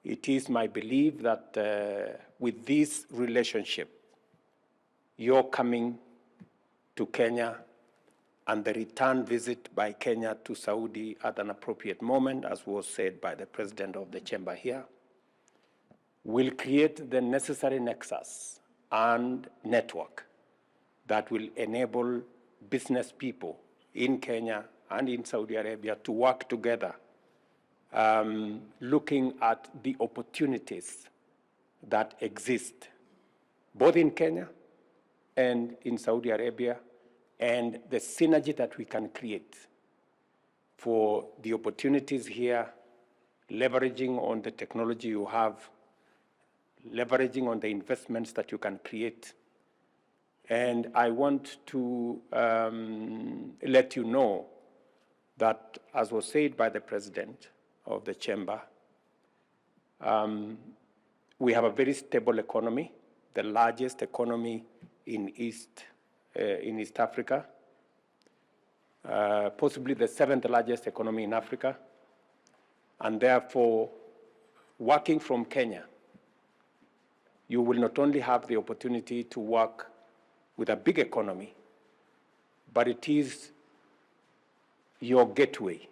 It is my belief that with this relationship, your coming to Kenya and the return visit by Kenya to Saudi at an appropriate moment, as was said by the president of the chamber here, will create the necessary nexus and network that will enable business people in Kenya and in Saudi Arabia to work together, looking at the opportunities that exist, both in Kenya and in Saudi Arabia, and the synergy that we can create for the opportunities here, leveraging on the technology you have, leveraging on the investments that you can create. And I want to let you know that, as was said by the president of the chamber, we have a very stable economy, the largest economy in East Africa, possibly the 7th largest economy in Africa, and therefore, working from Kenya, you will not only have the opportunity to work with a big economy, but it is your gateway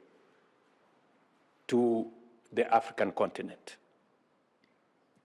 to the African continent.